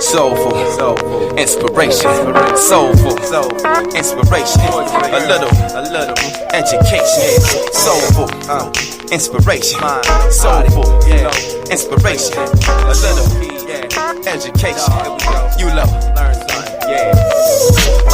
Soulful, inspiration, soulful, inspiration, a little education, soulful, inspiration, soulful, inspiration, a little education, you love, learn something, yeah.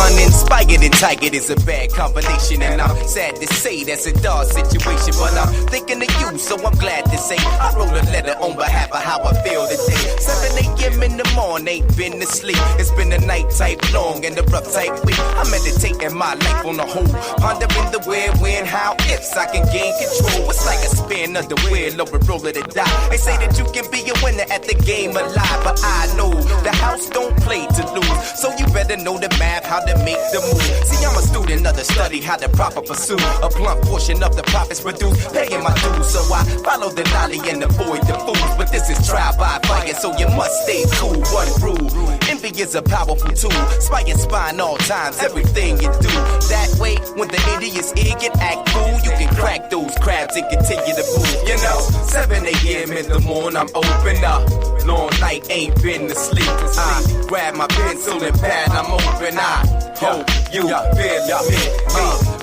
Uninspired and tired is a bad combination, and I'm sad to say that's a dark situation, but I'm thinking of you, so I'm glad to say I wrote a letter on behalf of how I feel today. 7 a.m. in the morning, ain't been to sleep. It's been a night type long and a rough type week. I'm meditating my life on the whole, pondering the where, when, how, ifs I can gain control. It's like a spin of the wheel or a roll of the die. They say that you can be a winner at the game of life, but I know the house don't play to lose, so you better know the math, how to make the move. See, I'm a student of the study, how to proper pursue a blunt portion of the profits produced, paying my dues, so I follow the lolly and avoid the fools. But this is trial by fire, so you must stay cool. One rule, envy is a powerful tool. Spine all times, everything you do. That way, when the idiot's ear can act fool, you can crack those crabs and continue to move. You know, 7 a.m. in the morning, I'm open up. Long night, ain't been to sleep. I grab my pencil and pad, I'm open. I hope you feel me.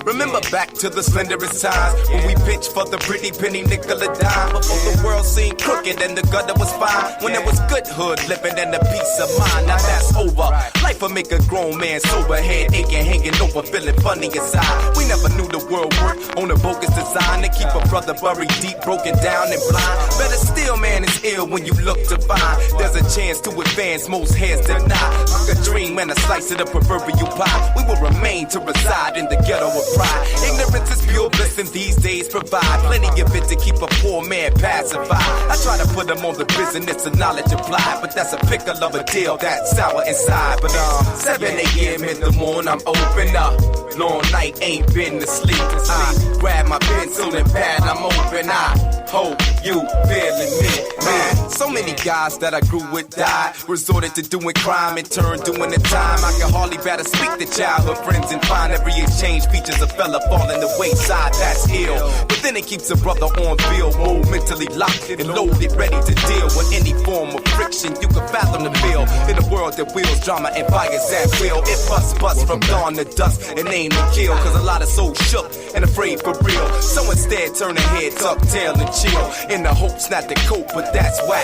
Remember back to the slenderest times when we pitched for the pretty penny nickel a dime. Before the world seemed crooked and the gutter was fine. When it was good hood living and a peace of mind. Now that's over. Life will make a grown man sober, head aching, hanging over, feeling funny inside. We never knew the world worked on a bogus design to keep a brother buried deep, broken down and blind. Better still, man, it's ill when you look to find there's a chance to advance, most heads deny. Like a dream and a slice of the proverbial pie. We will remain to reside in the ghetto of pride. Ignorance is pure bliss and these days provide plenty of it to keep a poor man pacified. I try to put him on the business of knowledge applied, but that's a pickle of a deal that's sour inside. But 7 a.m. in the morning, I'm open up. Long night, ain't been to sleep. I grab my pencil and pad, I'm open. I hope you feeling me, man. So many guys that I grew with died, resorted to doing crime and turned doing the time. I can hardly better speak to childhood friends and find every exchange features a fella falling the wayside. That's ill, but then it keeps a brother on bill mode, mentally locked and loaded, ready to deal with any form of friction you can fathom the bill. In a world that wheels drama and fires at will, it bust from dawn to dusk and aim to kill. Cause a lot of souls shook and afraid for real. So instead turn their heads up, tail and chill, in the hopes not to cope, but that's whack.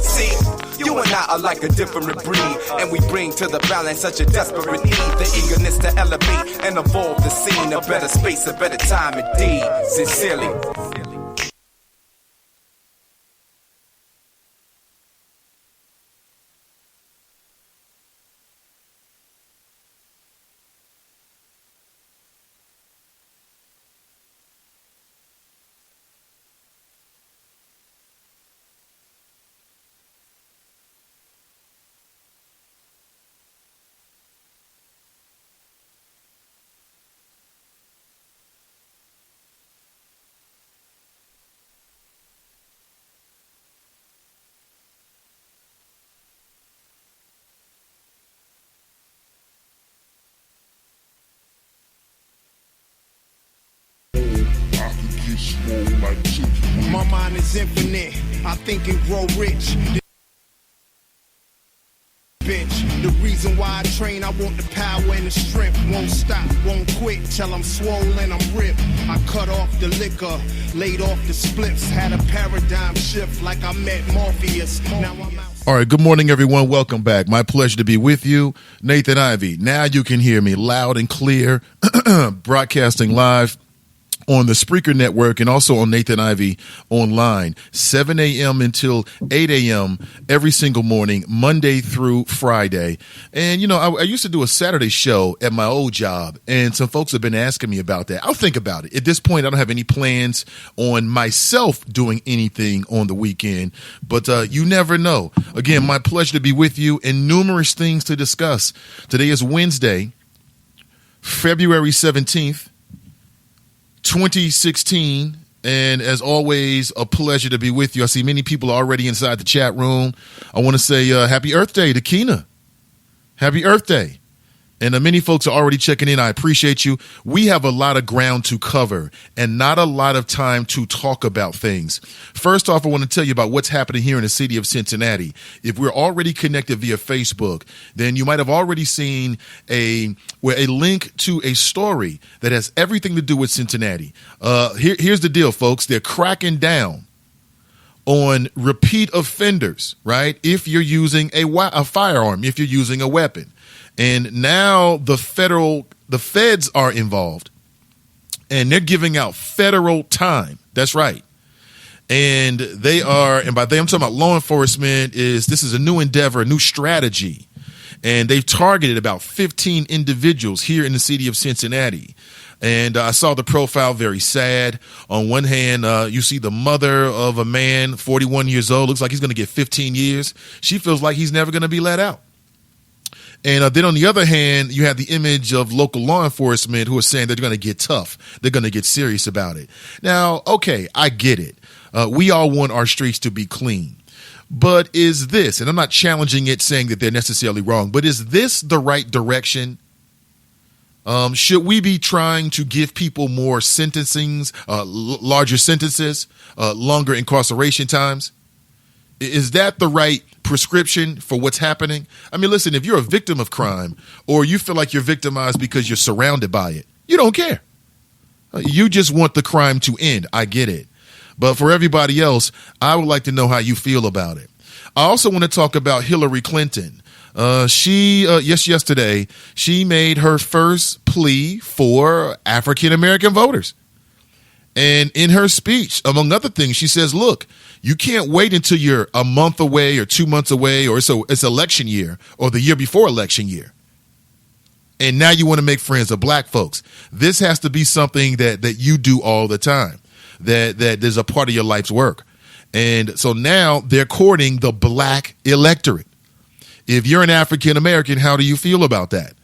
See, you and I are like a different breed, and we bring to the balance such a desperate need. The eagerness to elevate and evolve the scene. A better space, a better time indeed. Sincerely. My mind is infinite, I think and grow rich. Bench. The reason why I train, I want the power and the strength. Won't stop, won't quit till I'm swollen, I'm ripped. I cut off the liquor, laid off the spliffs, had a paradigm shift like I met Morpheus. Now I'm out. All right, good morning, everyone. Welcome back. My pleasure to be with you. Nathan Ivey. Now you can hear me loud and clear, broadcasting live on the Spreaker Network and also on Nathan Ivey Online, 7 a.m. until 8 a.m. every single morning, Monday through Friday. And, you know, I used to do a Saturday show at my old job, and some folks have been asking me about that. I'll think about it. At this point, I don't have any plans on myself doing anything on the weekend, but you never know. Again, my pleasure to be with you and numerous things to discuss. Today is Wednesday, February 17th. 2016, and as always, a pleasure to be with you. I see many people already inside the chat room. I want to say happy Earth Day to Keena. Happy Earth Day. And many folks are already checking in. I appreciate you. We have a lot of ground to cover and not a lot of time to talk about things. First off, I want to tell you about what's happening here in the city of Cincinnati. If we're already connected via Facebook, then you might have already seen a link to a story that has everything to do with Cincinnati. Here's the deal, folks. They're cracking down on repeat offenders, right? If you're using a firearm, if you're using a weapon. And now the feds are involved, and they're giving out federal time. That's right. And they are, and by them I'm talking about law enforcement, this is a new endeavor, a new strategy. And they've targeted about 15 individuals here in the city of Cincinnati. And I saw the profile, very sad. On one hand, you see the mother of a man, 41 years old, looks like he's going to get 15 years. She feels like he's never going to be let out. And then on the other hand, you have the image of local law enforcement who are saying they're going to get tough. They're going to get serious about it. Now, okay, I get it. We all want our streets to be clean. But is this, and I'm not challenging it saying that they're necessarily wrong, but is this the right direction? Should we be trying to give people more sentencings, larger sentences, longer incarceration times? Is that the right prescription for what's happening? I mean, listen, if you're a victim of crime or you feel like you're victimized because you're surrounded by it, you don't care. You just want the crime to end. I get it. But for everybody else, I would like to know how you feel about it. I also want to talk about Hillary Clinton. Yesterday, she made her first plea for African-American voters. And in her speech, among other things, she says, look, you can't wait until you're a month away or 2 months away or it's election year or the year before election year. And now you want to make friends with black folks. This has to be something that you do all the time, that there's a part of your life's work. And so now they're courting the black electorate. If you're an African American, how do you feel about that?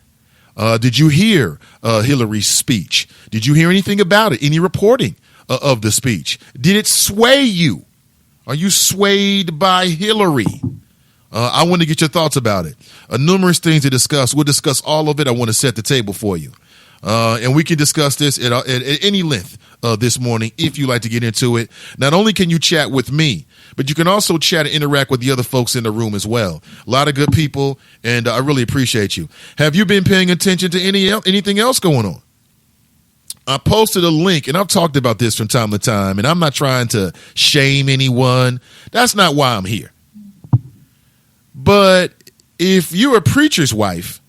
Did you hear Hillary's speech? Did you hear anything about it? Any reporting of the speech? Did it sway you? Are you swayed by Hillary? I want to get your thoughts about it. Numerous things to discuss. We'll discuss all of it. I want to set the table for you. And we can discuss this at any length this morning if you like to get into it. Not only can you chat with me, but you can also chat and interact with the other folks in the room as well. A lot of good people, and I really appreciate you. Have you been paying attention to anything else going on? I posted a link, and I've talked about this from time to time, and I'm not trying to shame anyone. That's not why I'm here. But if you're a preacher's wife,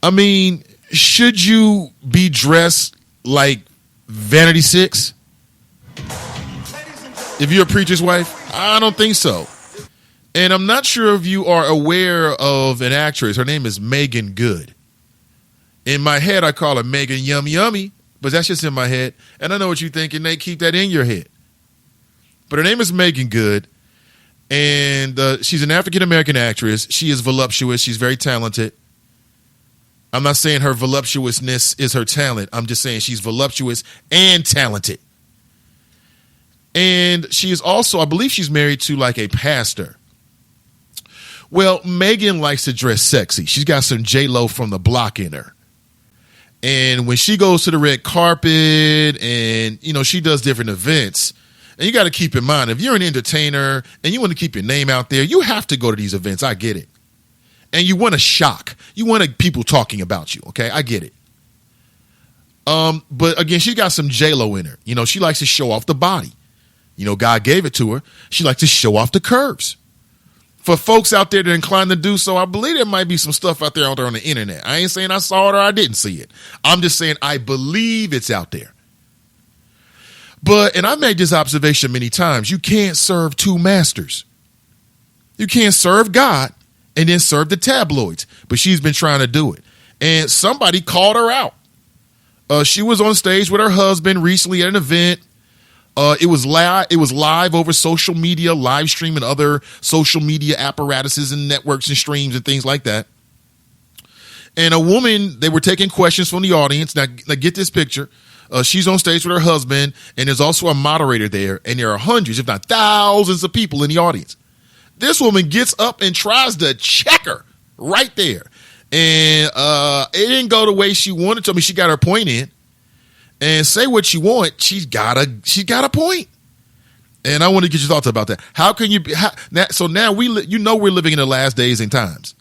I mean, should you be dressed like Vanity Six? If you're a preacher's wife, I don't think so. And I'm not sure if you are aware of an actress. Her name is Megan Good. In my head, I call her Megan Yum Yummy, but that's just in my head. And I know what you're thinking, Nate. Keep that in your head. But her name is Megan Good, and she's an African-American actress. She is voluptuous. She's very talented. I'm not saying her voluptuousness is her talent. I'm just saying she's voluptuous and talented. And she is also, I believe she's married to like a pastor. Well, Megan likes to dress sexy. She's got some J-Lo from the block in her. And when she goes to the red carpet and, you know, she does different events, and you got to keep in mind, if you're an entertainer and you want to keep your name out there, you have to go to these events. I get it. And you want to shock. You want people talking about you. Okay, I get it. But again, she got some J-Lo in her. You know, she likes to show off the body. You know, God gave it to her. She likes to show off the curves. For folks out there that are inclined to do so, I believe there might be some stuff out there on the internet. I ain't saying I saw it or I didn't see it. I'm just saying I believe it's out there. But, and I've made this observation many times, you can't serve two masters. You can't serve God and then serve the tabloids. But she's been trying to do it. And somebody called her out. She was on stage with her husband recently at an event. It was live over social media, live stream and other social media apparatuses and networks and streams and things like that. And a woman, they were taking questions from the audience. Now get this picture. She's on stage with her husband, and there's also a moderator there, and there are hundreds, if not thousands of people in the audience. This woman gets up and tries to check her right there. And it didn't go the way she wanted to. I mean, she got her point in. And say what you want, she's got a point. And I want to get your thoughts about that. How can you be, so now we're living in the last days and times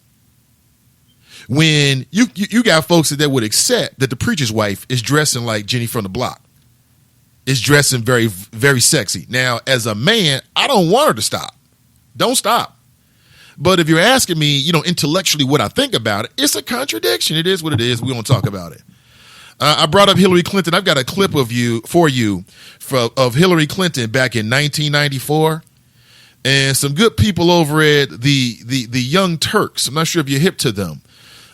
when you got folks that would accept that the preacher's wife is dressing like Jenny from the block, is dressing very, very sexy. Now, as a man, I don't want her to stop. Don't stop. But if you're asking me, intellectually what I think about it, it's a contradiction. It is what it is. We won't talk about it. I brought up Hillary Clinton. I've got a clip of Hillary Clinton back in 1994, and some good people over at the Young Turks. I'm not sure if you're hip to them.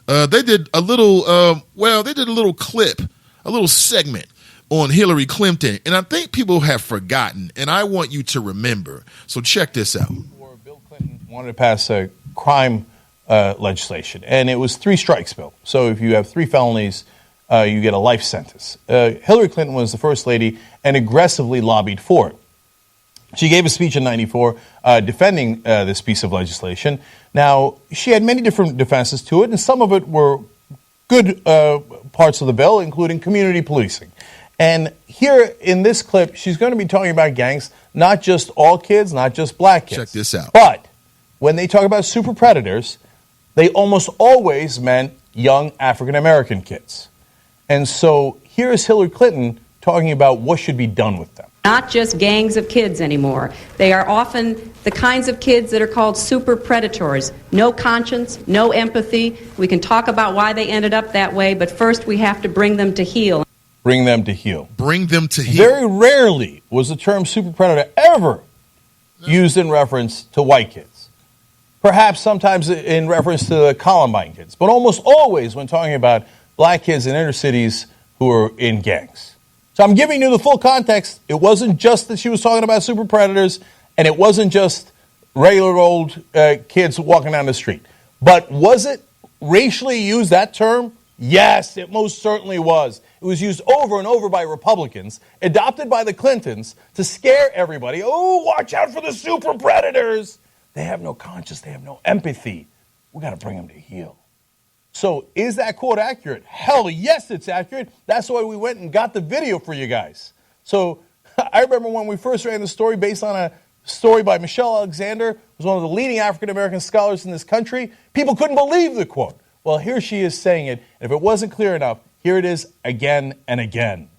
They did a little clip, a little segment on Hillary Clinton, and I think people have forgotten, and I want you to remember. So check this out. Bill Clinton wanted to pass a crime legislation, and it was 3 strikes bill. So if you have 3 felonies, you get a life sentence. Hillary Clinton was the first lady and aggressively lobbied for it. She gave a speech in 94 defending this piece of legislation. Now, she had many different defenses to it, and some of it were good parts of the bill, including community policing. And here in this clip, she's going to be talking about gangs, not just all kids, not just black kids. Check this out. But when they talk about super predators, they almost always meant young African-American kids. And so here's Hillary Clinton talking about what should be done with them. Not just gangs of kids anymore. They are often the kinds of kids that are called super predators. No conscience, no empathy. We can talk about why they ended up that way, but first we have to bring them to heel. Bring them to heel. Bring them to heel. Very rarely was the term super predator ever used in reference to white kids. Perhaps sometimes in reference to the Columbine kids, but almost always when talking about black kids in inner cities who are in gangs. So I'm giving you the full context. It wasn't just that she was talking about super predators, and it wasn't just regular old kids walking down the street. But was it racially used, that term? Yes, it most certainly was. It was used over and over by Republicans, adopted by the Clintons to scare everybody. Oh, watch out for the super predators. They have no conscience. They have no empathy. We got to bring them to heel. So is that quote accurate? Hell yes, it's accurate. That's why we went and got the video for you guys. So I remember when we first ran the story based on a story by Michelle Alexander, who was one of the leading African-American scholars in this country. People couldn't believe the quote. Well, here she is saying it. And if it wasn't clear enough, here it is again and again.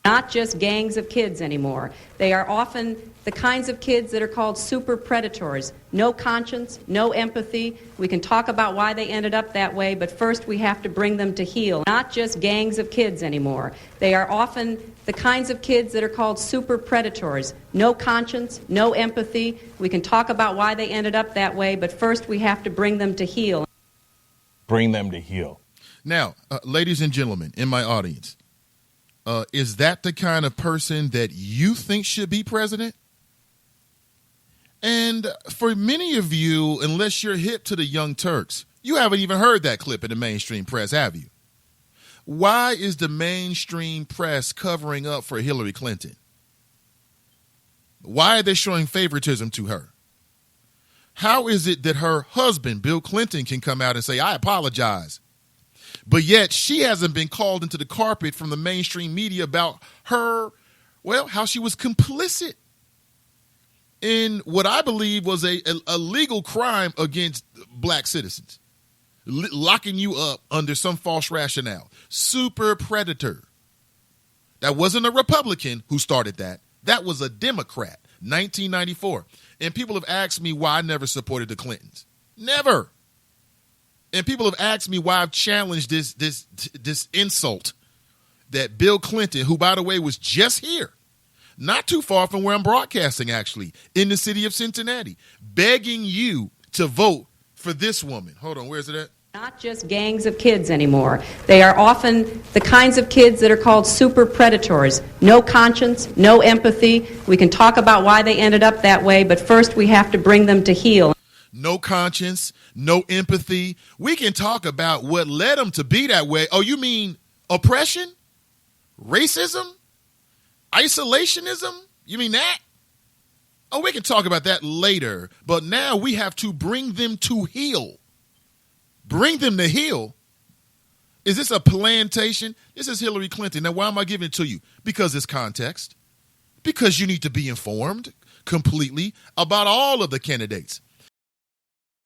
Not just gangs of kids anymore. They are often the kinds of kids that are called super predators. No conscience, no empathy. We can talk about why they ended up that way, but first we have to bring them to heel. Not just gangs of kids anymore. They are often the kinds of kids that are called super predators. No conscience, no empathy. We can talk about why they ended up that way, but first we have to bring them to heel. Bring them to heel. Now, ladies and gentlemen, in my audience, is that the kind of person that you think should be president? And for many of you, unless you're hip to the Young Turks, you haven't even heard that clip in the mainstream press, have you? Why is the mainstream press covering up for Hillary Clinton? Why are they showing favoritism to her? How is it that her husband, Bill Clinton, can come out and say, I apologize? But yet she hasn't been called into the carpet from the mainstream media about her, how she was complicit in what I believe was a legal crime against black citizens, locking you up under some false rationale. Super predator. That wasn't a Republican who started that. That was a Democrat, 1994. And people have asked me why I never supported the Clintons. Never. And people have asked me why I've challenged this insult that Bill Clinton, who, by the way, was just here, not too far from where I'm broadcasting, actually, in the city of Cincinnati, begging you to vote for this woman. Hold on, where's it at? Not just gangs of kids anymore. They are often the kinds of kids that are called super predators. No conscience, no empathy. We can talk about why they ended up that way, but first we have to bring them to heel. No conscience, no empathy. We can talk about what led them to be that way. Oh, you mean oppression? Racism? Isolationism? You mean that? Oh, we can talk about that later. But now we have to bring them to heel. bring them to heel. Is this a plantation? This is Hillary Clinton. Now, why am I giving it to you? Because it's context. Because you need to be informed completely about all of the candidates.